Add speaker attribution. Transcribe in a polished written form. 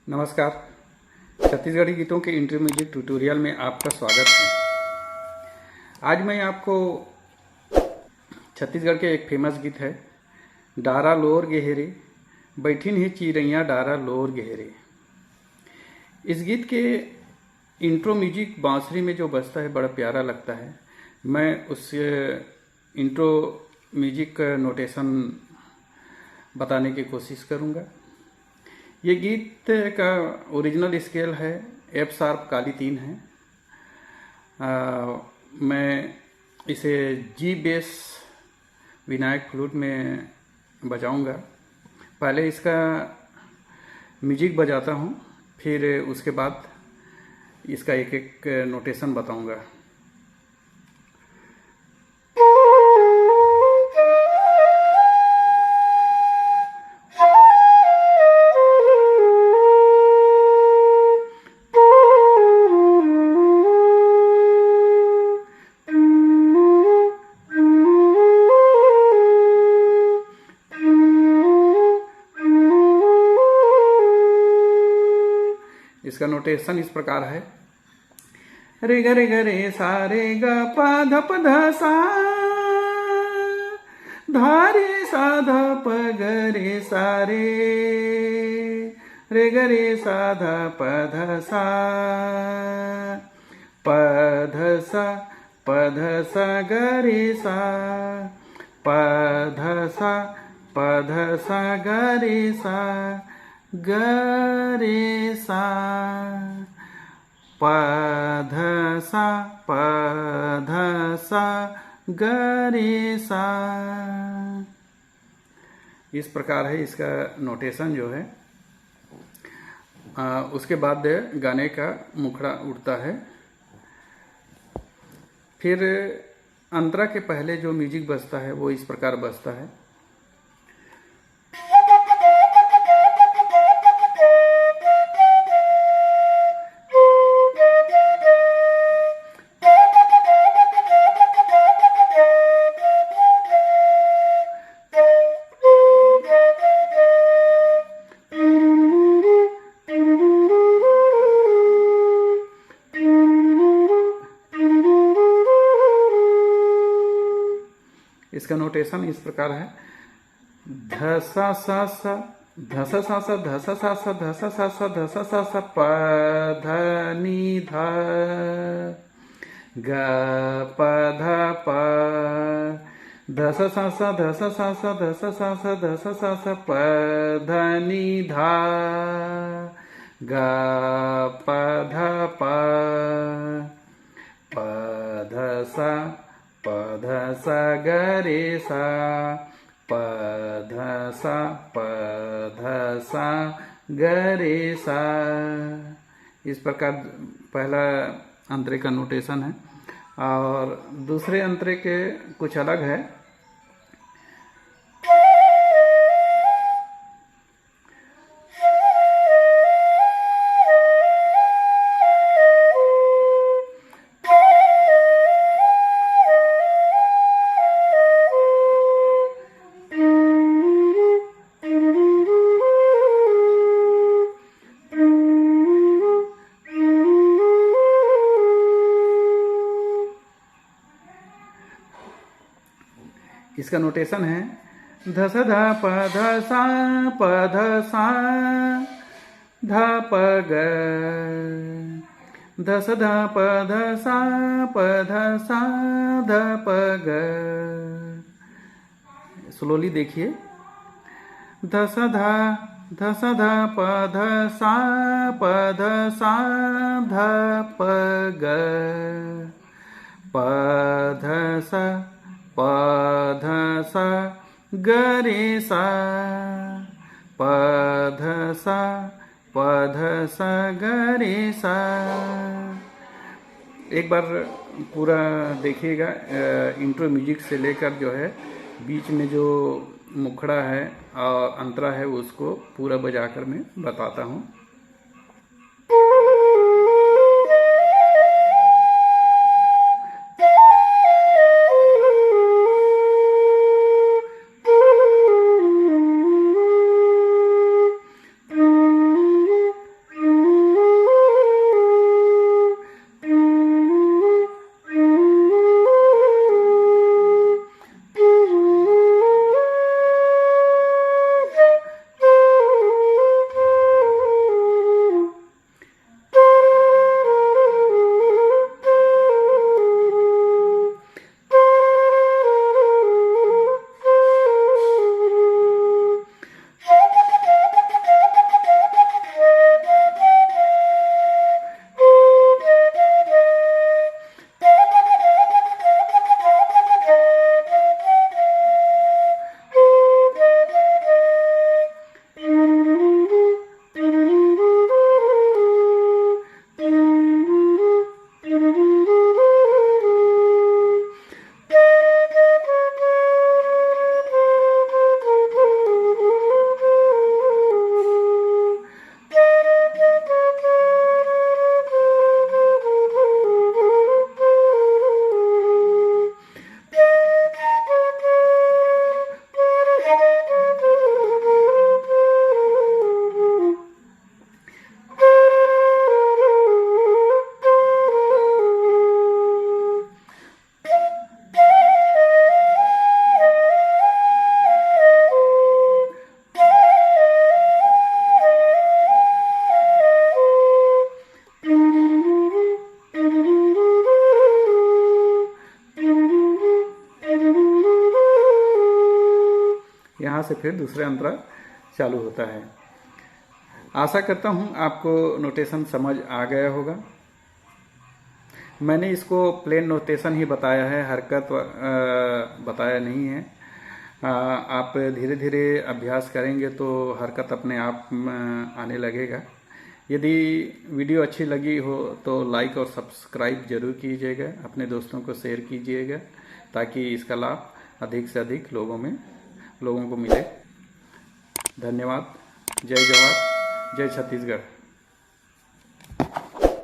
Speaker 1: नमस्कार। छत्तीसगढ़ी गीतों के इंटरम्यूजिक ट्यूटोरियल में आपका स्वागत है। आज मैं आपको छत्तीसगढ़ के एक फेमस गीत है डारा लोर गहरे बैठिन ही चिरैया डारा लोर गहरे। इस गीत के इंट्रो म्यूजिक बांसुरी में जो बजता है बड़ा प्यारा लगता है। मैं उस इंट्रो म्यूजिक का नोटेशन बताने की कोशिश करूँगा। ये गीत का ओरिजिनल स्केल है एफ शार्प काली 3 है। मैं इसे जी बेस विनायक फ्लूट में बजाऊंगा। पहले इसका म्यूजिक बजाता हूँ, फिर उसके बाद इसका एक एक नोटेशन बताऊंगा। इसका नोटेशन इस प्रकार है रे ग रे सा रे ग प ध प ध सा धा रे सा ध प ग रे सा रे ग रे सा ध प ध सा प ध सा ग रे सा प ध सा ग रे सा ग रे सा प ध सा ग रे सा। इस प्रकार है इसका नोटेशन जो है। उसके बाद गाने का मुखड़ा उठता है। फिर अंतरा के पहले जो म्यूजिक बजता है वो इस प्रकार बजता है। इसका नोटेशन इस प्रकार है धसा सा सा धसा सा सा धसा सा सा धसा सा सा धसा सा सा प ध नि ध ग प ध प धसा सा सा धसा सा सा धसा सा सा धसा सा सा प ध नि ध ग प ध प प ध सा प ध सा ग रे सा प ध सा ग रे सा। इस प्रकार पहला अंतरे का नोटेशन है और दूसरे अंतरे के कुछ अलग है। इसका नोटेशन है ध स ध प ध सा ध प ग ध स ध प ध सा ध प ग। स्लोली देखिए ध स ध प ध सा ध प ग प ध सा प ध सा ग रे सा प ध सा ग रे सा। एक बार पूरा देखिएगा। इंट्रो म्यूजिक से लेकर जो है बीच में जो मुखड़ा है और अंतरा है उसको पूरा बजाकर मैं बताता हूँ। से फिर दूसरे अंतरा चालू होता है। आशा करता हूँ आपको नोटेशन समझ आ गया होगा। मैंने इसको प्लेन नोटेशन ही बताया है, हरकत बताया नहीं है। आप धीरे धीरे अभ्यास करेंगे तो हरकत अपने आप आने लगेगा। यदि वीडियो अच्छी लगी हो तो लाइक और सब्सक्राइब जरूर कीजिएगा, अपने दोस्तों को शेयर कीजिएगा ताकि इसका लाभ अधिक से अधिक लोगों को मिले। धन्यवाद। जय जवाहर, जय छत्तीसगढ़।